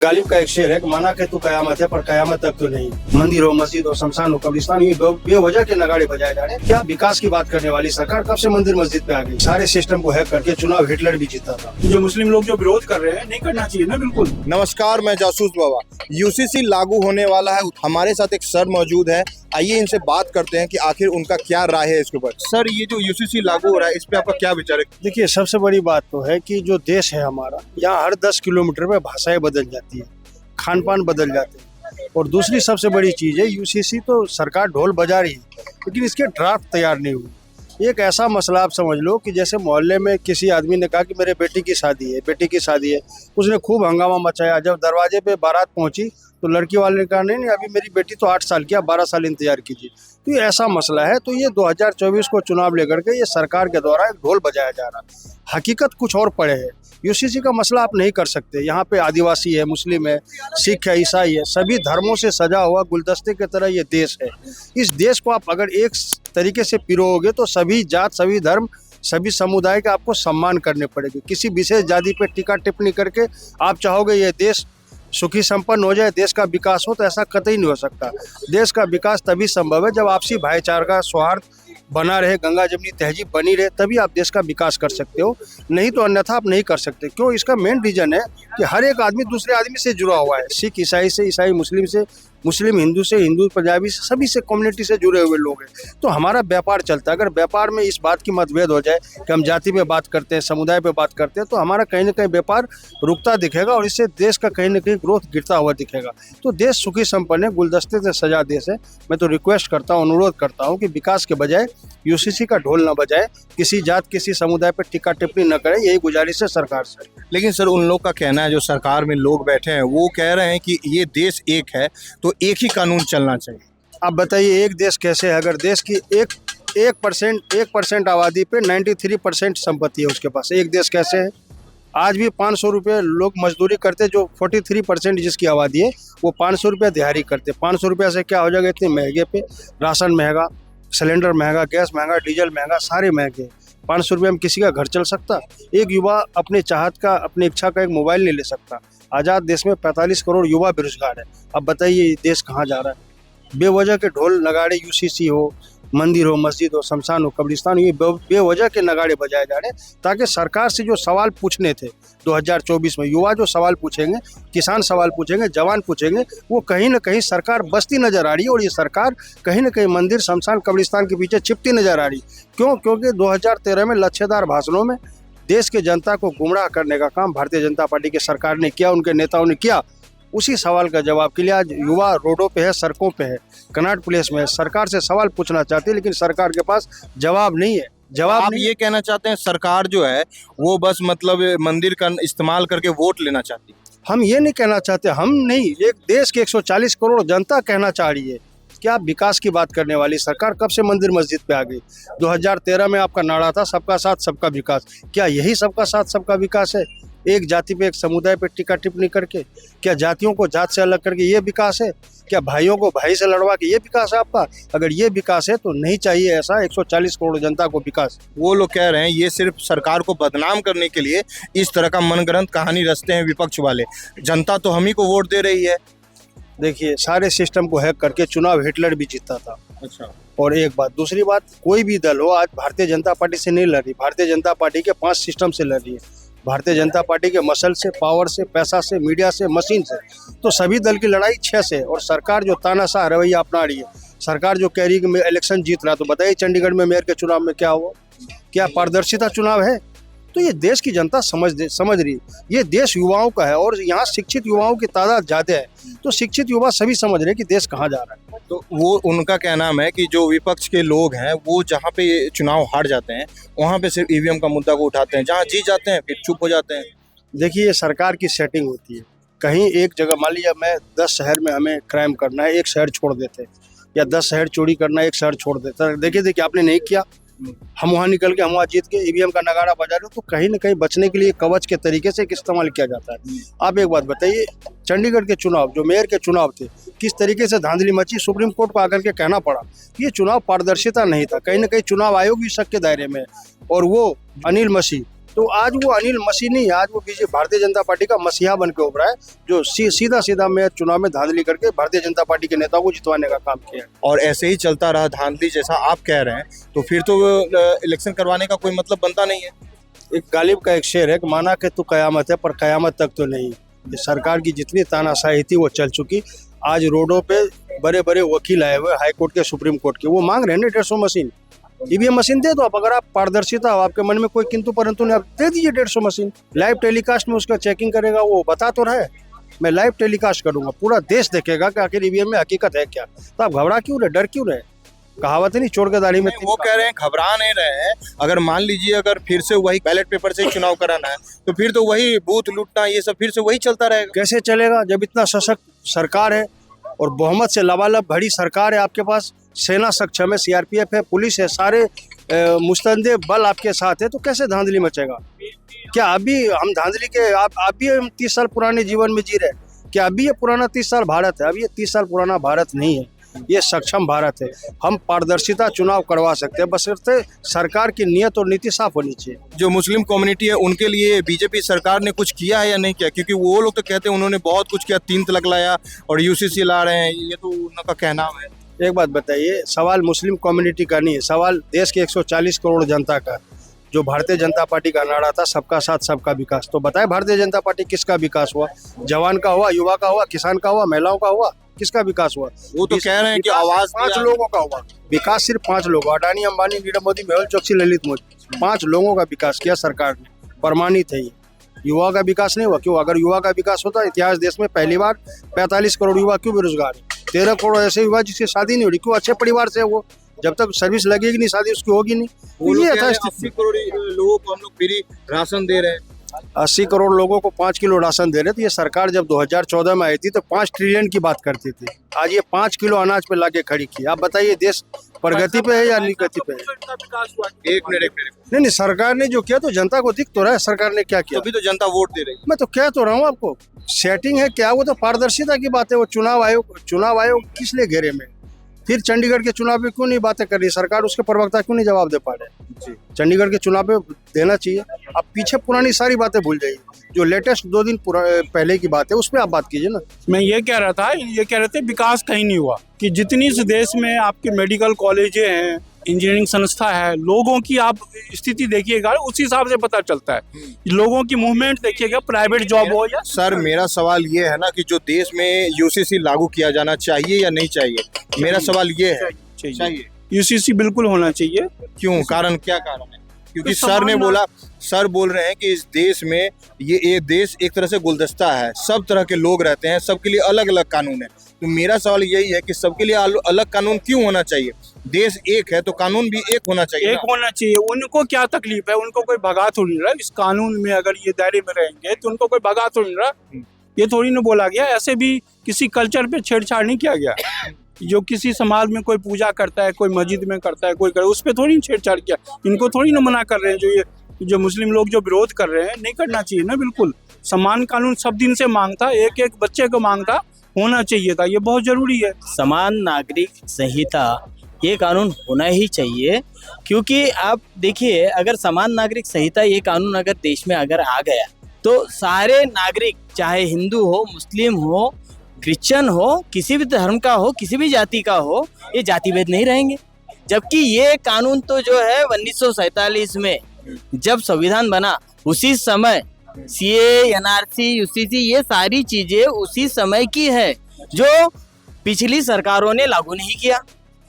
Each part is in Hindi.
गालिब का एक शेर है कि माना कि तू कयामत है पर कयामत तक तो नहीं। मंदिर हो, मस्जिद हो, शमशान हो, कब्रिस्तान, ये बेवजह के नगाड़े बजाए जा रहे हैं। क्या विकास की बात करने वाली सरकार कब से मंदिर मस्जिद पे आ गई? सारे सिस्टम को हैक करके चुनाव हिटलर भी जीता था। जो मुस्लिम लोग जो विरोध कर रहे हैं नहीं करना चाहिए ना, बिल्कुल। नमस्कार, मैं जासूस बाबा। यूसीसी लागू होने वाला है। हमारे साथ एक सर मौजूद है, आइए इनसे बात करते हैं कि आखिर उनका क्या राय है इसके ऊपर। सर, ये जो यूसीसी लागू हो रहा है इस पे आपका क्या विचार है? देखिए, सबसे बड़ी बात तो है कि जो देश है हमारा, यहाँ हर 10 किलोमीटर में भाषाएं बदल जाती है, खान पान बदल जाते हैं। और दूसरी सबसे बड़ी चीज है, यूसीसी तो सरकार ढोल बजा रही है लेकिन इसके ड्राफ्ट तैयार नहीं हुए। एक ऐसा मसला आप समझ लो कि जैसे मोहल्ले में किसी आदमी ने कहा कि मेरे बेटी की शादी है, उसने खूब हंगामा मचाया। जब दरवाजे पे बारात पहुंची तो लड़की वाले ने कहा नहीं, अभी मेरी बेटी तो 8 साल की, आप 12 साल इंतजार कीजिए। तो ये ऐसा मसला है। तो ये 2024 को चुनाव लेकर के ये सरकार के द्वारा एक ढोल बजाया जा रहा है। हकीकत कुछ और पड़े है। यूसीसी का मसला आप नहीं कर सकते। यहाँ पे आदिवासी है, मुस्लिम है, सिख है, ईसाई है, सभी धर्मों से सजा हुआ गुलदस्ते की तरह ये देश है। इस देश को आप अगर एक तरीके से पिरोगे तो सभी जात, सभी धर्म, सभी समुदाय के आपको सम्मान करने पड़ेंगे। किसी विशेष जाति पे टीका टिप्पणी करके आप चाहोगे ये देश सुखी संपन्न हो जाए, देश का विकास हो, तो ऐसा कतई नहीं हो सकता। देश का विकास तभी संभव है जब आपसी भाईचारा, सौहार्द बना रहे, गंगा जमनी तहजीब बनी रहे, तभी आप देश का विकास कर सकते हो। नहीं तो अन्यथा आप नहीं कर सकते। क्यों? इसका मेन रीजन है कि हर एक आदमी दूसरे आदमी से जुड़ा हुआ है। सिख ईसाई से, ईसाई मुस्लिम से, मुस्लिम हिंदू से, हिंदू पंजाबी से, सभी से, कम्युनिटी से जुड़े हुए लोग हैं। तो हमारा व्यापार चलता है। अगर व्यापार में इस बात की मतभेद हो जाए कि हम जाति पे बात करते हैं, समुदाय पे बात करते हैं, तो हमारा कहीं ना कहीं व्यापार रुकता दिखेगा और इससे देश का कहीं ना कहीं ग्रोथ गिरता हुआ दिखेगा। तो देश सुखी संपन्न है, गुलदस्ते से सजा देश है। मैं तो रिक्वेस्ट करता हूँ, अनुरोध करता हूँ कि विकास के बजाय यूसीसी का ढोल न बजाए, किसी जात, किसी समुदाय पर टीका टिप्पणी न करें। यही गुजारिश है सरकार से। लेकिन सर, उन लोग का कहना है, जो सरकार में लोग बैठे हैं वो कह रहे हैं कि ये देश एक है तो एक ही कानून चलना चाहिए। आप बताइए, एक देश कैसे है? अगर देश की एक परसेंट आबादी पे 93% संपत्ति है उसके पास, एक देश कैसे है? आज भी 500 रुपये लोग मजदूरी करते, जो 43% जिसकी आबादी है वो 500 रुपये दिहाड़ी करते। 500 रुपये से क्या हो जाएगा? इतने महंगे पे राशन महंगा, सिलेंडर महंगा, गैस महंगा, डीजल महंगा, सारे महंगे। 500 रुपये में किसी का घर चल सकता? एक युवा अपने चाहत का, अपनी इच्छा का एक मोबाइल नहीं ले सकता। आज़ाद देश में 45 करोड़ युवा बेरोजगार है। अब बताइए देश कहाँ जा रहा है? बेवजह के ढोल नगाड़े, यूसीसी हो, मंदिर हो, मस्जिद हो, शमशान हो, कब्रिस्तान, ये बेवजह के नगाड़े बजाए जा रहे हैं ताकि सरकार से जो सवाल पूछने थे 2024 में, युवा जो सवाल पूछेंगे, किसान सवाल पूछेंगे, जवान पूछेंगे, वो कहीं ना कहीं सरकार बसती नजर आ रही है। और ये सरकार कहीं ना कहीं मंदिर, शमशान, कब्रिस्तान के पीछे छिपती नजर आ रही। क्यों? क्योंकि 2013 में लच्छेदार भाषणों में देश के जनता को गुमराह करने का काम भारतीय जनता पार्टी की सरकार ने किया, उनके नेताओं ने किया। उसी सवाल का जवाब के लिए आज युवा रोडों पे है, सड़कों पे है, कनॉट प्लेस में है। सरकार से सवाल पूछना चाहती है लेकिन सरकार के पास जवाब नहीं है। जवाब आप ये कहना चाहते हैं सरकार जो है वो बस मतलब मंदिर का इस्तेमाल करके वोट लेना चाहती है? हम ये नहीं कहना चाहते, हम नहीं, एक देश के 140 करोड़ जनता कहना चाह रही है। क्या विकास की बात करने वाली सरकार कब से मंदिर मस्जिद पे आ गई? 2013 में आपका नारा था सबका साथ सबका विकास। क्या यही सबका साथ सबका विकास है? एक जाति पे, एक समुदाय पे टीका टिप्पणी करके? क्या जातियों को जात से अलग करके ये विकास है? क्या भाइयों को भाई से लड़वा के ये विकास है आपका? अगर ये विकास है तो नहीं चाहिए ऐसा 140 करोड़ जनता को विकास। वो लोग कह रहे हैं ये सिर्फ सरकार को बदनाम करने के लिए इस तरह का मनगढ़ंत कहानी रचते हैं विपक्ष वाले। जनता तो हम ही को वोट दे रही है। देखिए, सारे सिस्टम को हैक करके चुनाव हिटलर भी जीता था। अच्छा। और एक बात, दूसरी बात, कोई भी दल हो आज भारतीय जनता पार्टी से नहीं लड़ रही। भारतीय जनता पार्टी के 5 सिस्टम से लड़ रही है। भारतीय जनता पार्टी के मसल से, पावर से, पैसा से, मीडिया से, मशीन से। तो सभी दल की लड़ाई 6 से। और सरकार जो तानाशाह रवैया अपना रही है, सरकार जो कह रही है कि मैं इलेक्शन जीत रहा, तो बताइए चंडीगढ़ में मेयर के चुनाव में क्या हुआ? क्या पारदर्शिता चुनाव है? तो ये देश की जनता समझ रही है। ये देश युवाओं का है और यहाँ शिक्षित युवाओं की तादाद ज़्यादा है। तो शिक्षित युवा सभी समझ रहे हैं कि देश कहाँ जा रहा है। तो वो उनका कहना है कि जो विपक्ष के लोग हैं वो जहाँ पे चुनाव हार जाते हैं वहाँ पे सिर्फ ईवीएम का मुद्दा को उठाते हैं, जहाँ जीत जाते हैं फिर चुप हो जाते हैं। देखिए, ये सरकार की सेटिंग होती है। कहीं एक जगह, मान लीजिए मैं 10 शहर में हमें क्राइम करना है, एक शहर छोड़ देते, या 10 शहर चोरी करना है, एक शहर छोड़ देता। देखिए आपने नहीं किया, हम वहाँ निकल के, हम वहाँ जीत के ईवीएम का नगाड़ा बजा रहे हो। तो कहीं ना कहीं बचने के लिए कवच के तरीके से इस्तेमाल किया जाता है। आप एक बात बताइए, चंडीगढ़ के चुनाव, जो मेयर के चुनाव थे, किस तरीके से धांधली मची। सुप्रीम कोर्ट को आकर के कहना पड़ा कि ये चुनाव पारदर्शिता नहीं था। कहीं ना कहीं चुनाव आयोग भी शक के दायरे में, और वो अनिल मसीह तो आज वो अनिल मसीह नहीं है, आज वो बीजेपी भारतीय जनता पार्टी का मसीहा बन के उभरा है, जो सीधा सीधा मैं चुनाव में धांधली करके भारतीय जनता पार्टी के नेताओं को जितवाने का काम किया है। और ऐसे ही चलता रहा धांधली जैसा आप कह रहे हैं तो फिर तो इलेक्शन करवाने का कोई मतलब बनता नहीं है। एक गालिब का एक शेर है कि माना कि तू कयामत है पर कयामत तक तो नहीं। ये सरकार की जितनी तानाशाही थी वो चल चुकी। आज रोडों पे बड़े बड़े वकील आए हुए हाई कोर्ट के सुप्रीम कोर्ट के, वो मांग रहे हैं 150 मशीन। ईवीएम मशीन दे दो आप, अगर आप पारदर्शिता हो, आपके मन में कोई किंतु परंतु नहीं, आप दे दीजिए 150 मशीन। लाइव टेलीकास्ट में उसका चेकिंग करेगा, वो बता तो रहा है मैं लाइव टेलीकास्ट करूंगा, पूरा देश देखेगा कि आखिर ईवीएम में हकीकत है क्या। तो आप घबरा क्यों रहे, डर क्यों रहे? कहावत है नहीं, चोर के दाढ़ी में। वो कह रहे हैं घबरा नहीं रहे हैं, अगर मान लीजिए अगर फिर से वही बैलेट पेपर से ही चुनाव कराना है तो फिर तो वही बूथ लूटना ये सब फिर से वही चलता रहेगा। कैसे चलेगा जब इतना सशक्त सरकार है और बहुमत से लबालब भरी सरकार है आपके पास, सेना सक्षम है, सीआरपीएफ है, पुलिस है, सारे मुस्तंदे बल आपके साथ है, तो कैसे धांधली मचेगा? क्या अभी हम धांधली के आप भी हम 30 साल पुराने जीवन में जी रहे? क्या अभी ये पुराना 30 साल भारत है? अभी ये 30 साल पुराना भारत नहीं है, ये सक्षम भारत है। हम पारदर्शिता चुनाव करवा सकते हैं, बशर्ते सरकार की नियत और नीति साफ होनी चाहिए। जो मुस्लिम कम्युनिटी है उनके लिए बीजेपी सरकार ने कुछ किया है या नहीं किया? क्योंकि वो लोग तो कहते हैं उन्होंने बहुत कुछ किया, 3 तलाक लाया और यूसीसी ला रहे हैं, ये तो उनका कहना है। एक बात बताइए, सवाल मुस्लिम कम्युनिटी का नहीं है, सवाल देश के 140 करोड़ जनता का। जो भारतीय जनता पार्टी का नारा था सबका साथ सबका विकास, तो बताए भारतीय जनता पार्टी किसका विकास हुआ? जवान का हुआ, युवा का हुआ, किसान का हुआ, महिलाओं का हुआ, किसका विकास हुआ? वो तो कह रहे हैं कि आवाज 5 लोगों का हुआ विकास, सिर्फ 5 लोगों, अडानी, अंबानी, नीरव मोदी, मेहुल चोकसी, ललित मोदी, 5 लोगों का विकास किया सरकार ने, प्रमाणित है ये। युवा का विकास नहीं हुआ। क्यों? अगर युवा का विकास होता, इतिहास देश में पहली बार 45 करोड़ युवा क्यों बेरोजगार है? 13 करोड़ ऐसे युवा जिसकी शादी नहीं हो रही, क्यों? अच्छे परिवार से वो, जब तक सर्विस लगेगी नहीं शादी उसकी होगी नहीं। वो लोग ये कह रहे हैं था 80 करोड़ लोगों को हम लोग फ्री राशन दे रहे हैं। 80 करोड़ लोगों को 5 किलो राशन दे रहे थे। ये सरकार जब 2014 में आई थी तो 5 ट्रिलियन की बात करती थी, आज ये 5 किलो अनाज पे लाके खड़ी की। आप बताइए देश प्रगति पे है या निगति पे है? एक मिनट नहीं, सरकार ने जो किया तो जनता को दिख तो रहा है सरकार ने क्या किया। तभी तो जनता वोट दे रही है। मैं तो कह तो रहा हूँ आपको, सेटिंग है क्या? वो तो पारदर्शिता की बात है। वो चुनाव आयोग किस लिए घेरे में? फिर चंडीगढ़ के चुनाव पे क्यों नहीं बातें कर रही सरकार? उसके प्रवक्ता क्यों नहीं जवाब दे पा रहे? चंडीगढ़ के चुनाव पे देना चाहिए। आप पीछे पुरानी सारी बातें भूल जाइए, जो लेटेस्ट 2 दिन पहले की बात है उस पर आप बात कीजिए ना। मैं ये कह रहे थे विकास कहीं नहीं हुआ, कि जितनी इस देश में आपके मेडिकल कॉलेजें हैं, इंजीनियरिंग संस्था है, लोगों की आप स्थिति देखिएगा उसी हिसाब से पता चलता है। लोगों की मूवमेंट देखिएगा, प्राइवेट जॉब हो या। सर मेरा सवाल ये है ना कि जो देश में यूसीसी लागू किया जाना चाहिए या नहीं चाहिए, मेरा सवाल ये है। चाहिए यूसीसी बिल्कुल होना चाहिए। क्यों? कारण क्या कारण है? क्योंकि तो सर ने बोला, सर बोल रहे हैं कि इस देश में ये देश एक तरह से गुलदस्ता है, सब तरह के लोग रहते हैं, सबके लिए अलग अलग कानून है। तो मेरा सवाल यही है कि सबके लिए अलग कानून क्यों होना चाहिए? देश एक है तो कानून भी एक होना चाहिए। एक होना चाहिए। उनको क्या तकलीफ है? उनको कोई भगा थोड़ी नहीं रहा इस कानून में, अगर ये दायरे में रहेंगे तो उनको कोई भगा थोड़ी नहीं रहा। ये थोड़ी ना बोला गया, ऐसे भी किसी कल्चर पे छेड़छाड़ नहीं किया गया। जो किसी समाज में कोई पूजा करता है, कोई मस्जिद में करता है, कोई उस पर थोड़ी छेड़छाड़ किया। इनको थोड़ी ना मना कर रहे हैं। जो मुस्लिम लोग जो विरोध कर रहे हैं, नहीं करना चाहिए ना। बिल्कुल समान कानून सब दिन से मांग था, एक एक बच्चे को मांग था, होना चाहिए था, ये बहुत जरूरी है। समान नागरिक संहिता ये कानून होना ही चाहिए, क्योंकि आप देखिए अगर समान नागरिक संहिता ये कानून अगर देश में अगर आ गया तो सारे नागरिक, चाहे हिंदू हो, मुस्लिम हो, क्रिश्चियन हो, किसी भी धर्म का हो, किसी भी जाति का हो, ये जाति भेद नहीं रहेंगे। जबकि ये कानून तो जो है 1947 में जब संविधान बना उसी समय सीए, एनआरसी, यूसीसी ये सारी चीजें उसी समय की है, जो पिछली सरकारों ने लागू नहीं किया।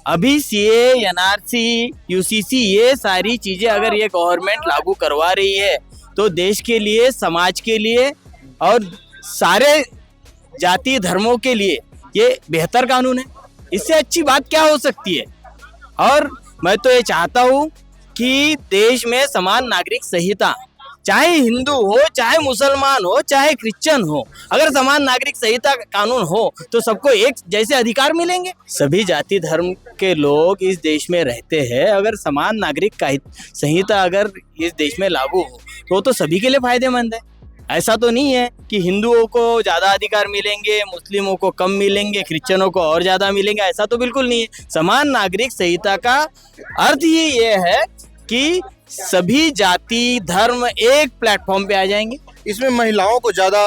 अभी सीए, एनआरसी, यूसीसी ये सारी चीजें अगर ये गवर्नमेंट लागू करवा रही है तो देश के लिए, समाज के लिए और सारे जाति धर्मों के लिए ये बेहतर कानून है। इससे अच्छी बात क्या हो सकती है? और मैं तो ये चाहता हूँ कि देश में समान नागरिक संहिता, चाहे हिंदू हो, चाहे मुसलमान हो, चाहे क्रिश्चियन हो, अगर समान नागरिक संहिता कानून हो तो सबको एक जैसे अधिकार मिलेंगे। सभी जाति धर्म के लोग इस देश में रहते हैं। अगर समान नागरिक संहिता अगर इस देश में लागू हो तो सभी के लिए फायदेमंद है। ऐसा तो नहीं है कि हिंदुओं को ज़्यादा अधिकार मिलेंगे, मुस्लिमों को कम मिलेंगे, क्रिश्चियनों को और ज़्यादा मिलेंगे, ऐसा तो बिल्कुल नहीं है। समान नागरिक संहिता का अर्थ ही ये है कि सभी जाति धर्म एक प्लेटफॉर्म पे आ जाएंगे। इसमें महिलाओं को ज्यादा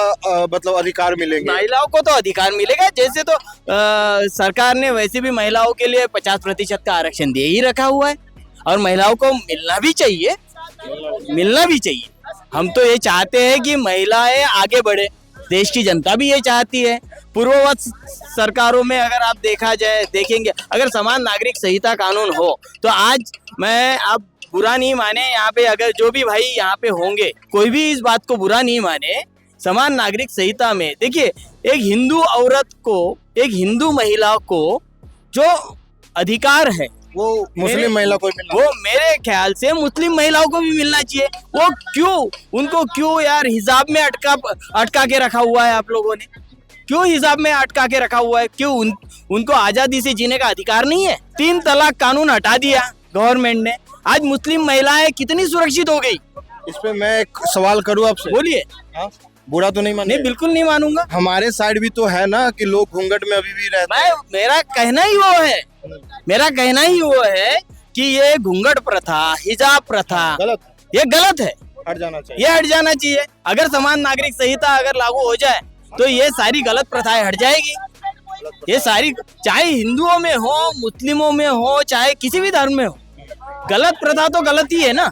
मतलब अधिकार मिलेंगे। महिलाओं को तो अधिकार मिलेगा, जैसे तो सरकार ने वैसे भी महिलाओं के लिए 50% का आरक्षण दे ही रखा हुआ है और महिलाओं को मिलना भी चाहिए, मिलना भी चाहिए। हम तो ये चाहते हैं कि महिलाएं आगे बढ़े, देश की जनता भी ये चाहती है। पूर्ववत सरकारों में अगर आप देखेंगे, अगर समान नागरिक संहिता कानून हो तो आज मैं आप बुरा नहीं माने, यहाँ पे अगर जो भी भाई यहाँ पे होंगे, कोई भी इस बात को बुरा नहीं माने, समान नागरिक संहिता में देखिए एक हिंदू औरत को, एक हिंदू महिला को जो अधिकार है वो मुस्लिम महिला को मिलना, वो मेरे ख्याल से मुस्लिम महिलाओं को भी मिलना चाहिए। वो क्यों, उनको क्यों यार हिजाब में अटका के रखा हुआ है आप लोगों ने? क्यों हिजाब में अटका के रखा हुआ है? क्यों उनको आजादी से जीने का अधिकार नहीं है? 3 तलाक कानून हटा दिया गवर्नमेंट ने, आज मुस्लिम महिलाएं कितनी सुरक्षित हो गई। इस पे मैं एक सवाल करूँ आपसे? बोलिए। हाँ? बुरा तो नहीं मानेंगे? नहीं, बिल्कुल नहीं मानूंगा। हमारे साइड भी तो है ना कि लोग घूंघट में अभी भी रहते हैं। मेरा कहना ही वो है, मेरा कहना ही वो है कि ये घूंघट प्रथा, हिजाब प्रथा गलत, ये गलत है, हट जाना चाहिए। ये हट जाना चाहिए। अगर समान नागरिक संहिता अगर लागू हो जाए तो ये सारी गलत प्रथाएं हट जाएगी। ये सारी, चाहे हिंदुओं में हो, मुस्लिमों में हो, चाहे किसी भी धर्म में हो, गलत प्रथा तो गलत ही है ना।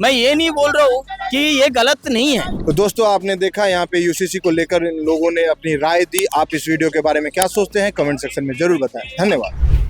मैं ये नहीं बोल रहा हूँ कि ये गलत नहीं है। तो दोस्तों आपने देखा यहाँ पे यूसीसी को लेकर इन लोगों ने अपनी राय दी। आप इस वीडियो के बारे में क्या सोचते हैं कमेंट सेक्शन में जरूर बताएं। धन्यवाद।